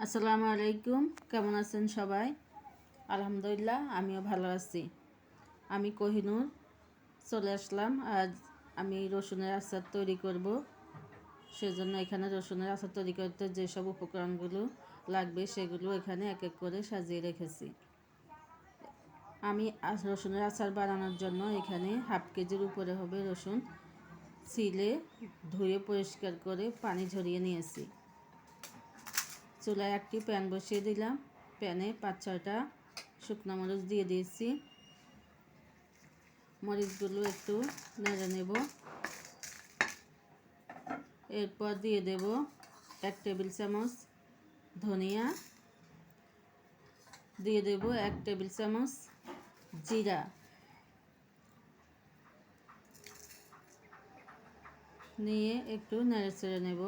আসসালামু আলাইকুম, কেমন আছেন সবাই? আলহামদুলিল্লাহ, আমিও ভালো আছি। আমি কোহিনুর চলে আসলাম। আজ আমি রসুনের আচার তৈরি করব। সেজন্য এখানে রসুনের আচার তৈরি করতে যেসব উপকরণগুলো লাগবে সেগুলো এখানে এক এক করে সাজিয়ে রেখেছি। আমি রসুনের আচার বানানোর জন্য এখানে হাফ কেজির উপরে হবে রসুন ছিলে ধুয়ে পরিষ্কার করে পানি ঝরিয়ে নিয়েছি। চুলায় একটি প্যান বসিয়ে দিলাম। প্যানে 5-6টা শুকনো মরিচ দিয়ে দিয়েছি। মরিচগুলো একটু নেড়ে নেব। এরপর দিয়ে দেব 1 টেবিল চামচ ধনিয়া, দিয়ে দেব 1 টেবিল চামচ জিরা, নিয়ে একটু নেড়ে চেড়ে নেব।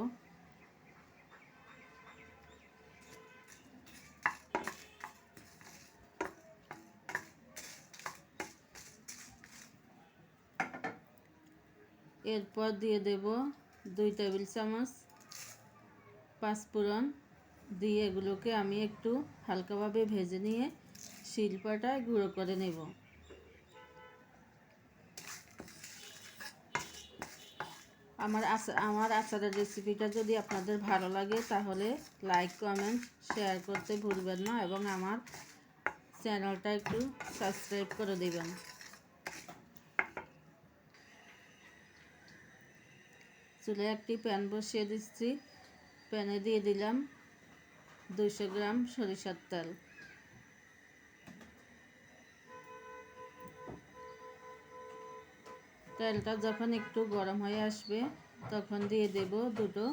এরপর দিয়ে দেব 2 টেবিল চামচ পাঁচফোড়ন, দিয়ে এগুলোকে আমি একটু হালকাভাবে ভেজে নিয়ে শিলপাটায় গুঁড়ো করে নেব। আমার আচারের রেসিপিটা যদি আপনাদের ভালো লাগে তাহলে লাইক, কমেন্ট, শেয়ার করতে ভুলবেন না এবং আমার চ্যানেলটা একটু সাবস্ক্রাইব করে দেবেন। চুলে একটি প্যান বসিয়ে দিচ্ছি। প্যানে দিয়ে দিলাম 200 গ্রাম সরিষার তেল। তেলটা যখন একটু গরম হয়ে আসবে তখন দিয়ে দেব 2টো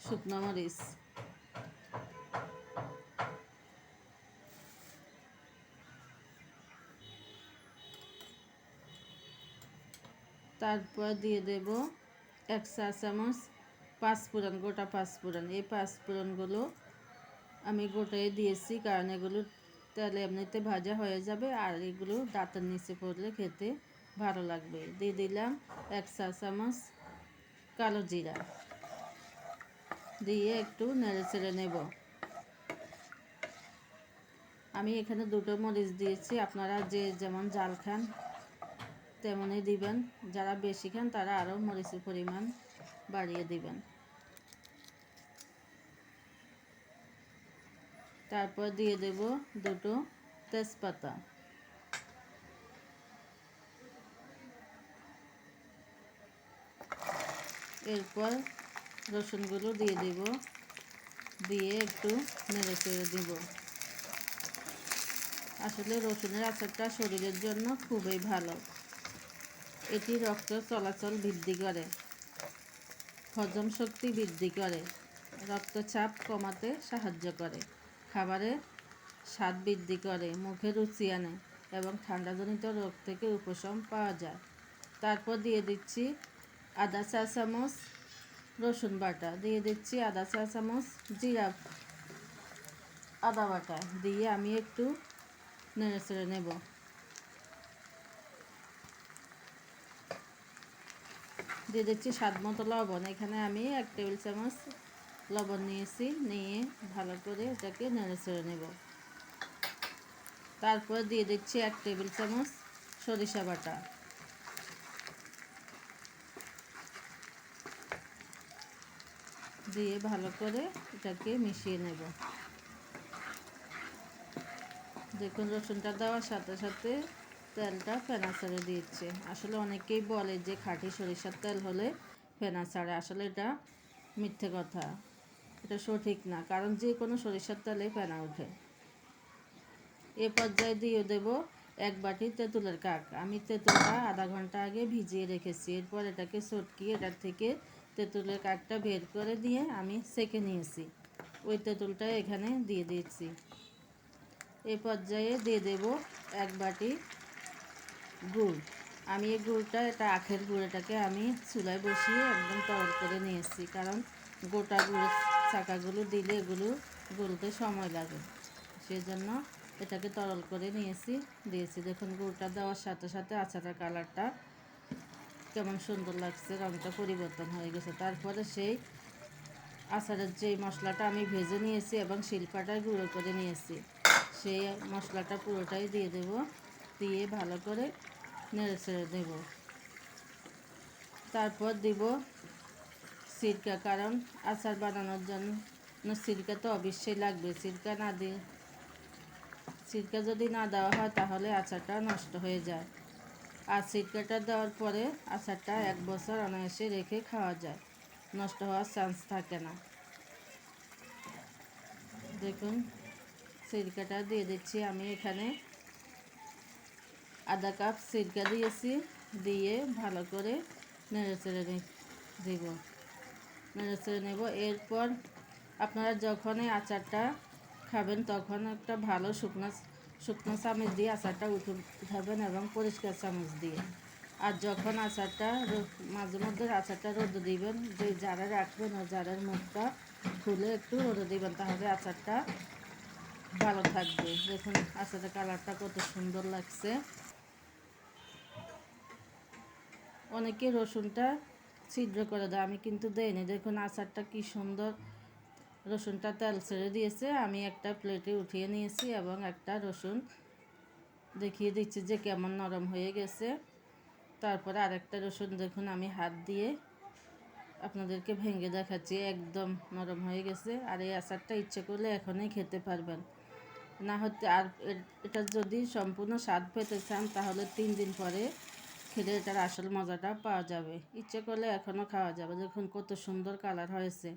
শুকনো মরিচ। তারপর দিয়ে দেব 1 চা চামচ পাঁচফোড়ন, গোটা পাঁচফোড়ন। এই পাঁচফোড়নগুলো আমি গোটাই দিয়েছি কারণ এগুলো তেলে এমনিতে ভাজা হয়ে যাবে আর এগুলো দাঁতের নিচে পড়লে খেতে ভালো লাগবে। দিয়ে দিলাম 1 চা চামচ কালো জিরা, দিয়ে একটু নেড়ে চেড়ে নেব। আমি এখানে 2টো মরিচ দিয়েছি, আপনারা যে যেমন ঝাল খান তেমনই দিবেন। যারা বেশি খান তারা আরও মরিচের পরিমাণ বাড়িয়ে দিবেন। তারপর দিয়ে দেব 2টো তেজপাতা, এরপর রসুনগুলো দিয়ে দেব, দিয়ে একটু নেড়ে চেড়ে দিব। আসলে রসুনের আচারটা শরীরের জন্য খুবই ভালো। এটি রক্ত চলাচল বৃদ্ধি করে, হজম শক্তি বৃদ্ধি করে, রক্তচাপ কমাতে সাহায্য করে, খাবারের স্বাদ বৃদ্ধি করে, মুখে রুচি আনে এবং ঠান্ডাজনিত রোগ থেকে উপশম পাওয়া যায়। তারপর দিয়ে দিচ্ছি আধা চা চামচ রসুন বাটা, দিয়ে দিচ্ছি আধা চা চামচ জিরা আদা বাটা, দিয়ে আমি একটু নেড়ে চেড়ে নেব। দিয়ে দিচ্ছি স্বাদ মতো লবণ। এখানে আমি 1 টেবিল চামচ লবণ নিয়েছি, নিয়ে ভালো করে এটাকে নেড়ে চেড়ে নেব। তারপর দিয়ে দিচ্ছি 1 টেবিল চামচ সরিষা বাটা, দিয়ে ভালো করে এটাকে মিশিয়ে নেব। দেখুন রসুনটা দেওয়ার সাথে সাথে তেলটা ফেনা ছেড়ে দিচ্ছে। আসলে অনেকেই বলে যে খাঁটি সরিষার তেল হলে ফেনা ছাড়ে, আসলে এটা মিথ্যে কথা, এটা সঠিক না, কারণ যে কোনো সরিষার তেলে ফেনা ওঠে। এ পর্যায়ে দিয়ে দেব 1 বাটি তেঁতুলের কাক। আমি তেঁতুলটা আধা ঘন্টা আগে ভিজিয়ে রেখেছি। এরপর এটাকে চটকিয়ে এটার থেকে তেঁতুলের কাকটা বের করে দিয়ে আমি সেঁকে নিয়েছি। ওই তেঁতুলটা এখানে দিয়ে দিয়েছি। এই পর্যায়ে দিয়ে দেব 1 বাটি গুড়। আমি এই গুড়টা, এটা আখের গুড়, এটাকে আমি চুলায় বসিয়ে একদম তরল করে নিয়েছি, কারণ গোটা গুড়ের চাকাগুলো দিলে এগুলো গলতে সময় লাগে, সেজন্য এটাকে তরল করে দিয়েছি। দেখুন গুড়টা দেওয়ার সাথে সাথে আচারের কালারটা কেমন সুন্দর লাগছে, রঙটা পরিবর্তন হয়ে গেছে। তারপরে সেই আচারের যে মশলাটা আমি ভেজে নিয়েছি এবং শিলপাটায় গুঁড়ো করে নিয়েছি, সেই মশলাটা পুরোটাই দিয়ে দেব। দিয়ে ভালো করে নেড়ে ছেড়ে দেব। তারপর দিব সিরকা, কারণ আচার বানানোর জন্য সিরকা তো অবশ্যই লাগবে। সিরকা যদি না দেওয়া হয় তাহলে আচারটা নষ্ট হয়ে যায়। আর সিরকাটা দেওয়ার পরে আচারটা 1 বছর অনায়াসে রেখে খাওয়া যায়, নষ্ট হওয়ার চান্স থাকে না। দেখুন সিরকাটা দিয়ে দিচ্ছি আমি এখানে। আধা কাপ সিরকা দিয়েছি, দিয়ে ভালো করে নেড়ে চেড়ে দেব, নেড়ে চেড়ে নেব। এরপর আপনারা যখনই আচারটা খাবেন তখন একটা ভালো শুকনো চামচ দিয়ে আচারটা উঠাবেন এবং পরিষ্কার চামচ দিয়ে। আর যখন আচারটা মাঝে মধ্যে আচারটা রোদে দিবেন, যে জারে রাখবেন ওই জারের মুখটা খুলে একটু রোদে দিবেন, তাহলে আচারটা ভালো থাকবে। দেখুন আচারের কালারটা কত সুন্দর লাগছে। অনেকে রসুনটা ছিদ্র করে দেয়, আমি কিন্তু দেইনি। দেখুন আচারটা কি সুন্দর, রসুনটা তেল ছেড়ে দিয়েছে। আমি একটা প্লেটে উঠিয়ে নিয়েছি এবং একটা রসুন দেখিয়ে দিচ্ছি যে কেমন নরম হয়ে গেছে। তারপরে আরেকটা রসুন দেখুন আমি হাত দিয়ে আপনাদেরকে ভেঙে দেখাচ্ছি, একদম নরম হয়ে গেছে। আর এই আচারটা ইচ্ছে করলে এখনই খেতে পারবেন, না হতে আর এটা যদি সম্পূর্ণ স্বাদ পেতে চান তাহলে 3 দিন পরে খেলে এটার আসল মজাটা পাওয়া যাবে। ইচ্ছে করলে এখনও খাওয়া যাবে। দেখুন কত সুন্দর কালার হয়েছে।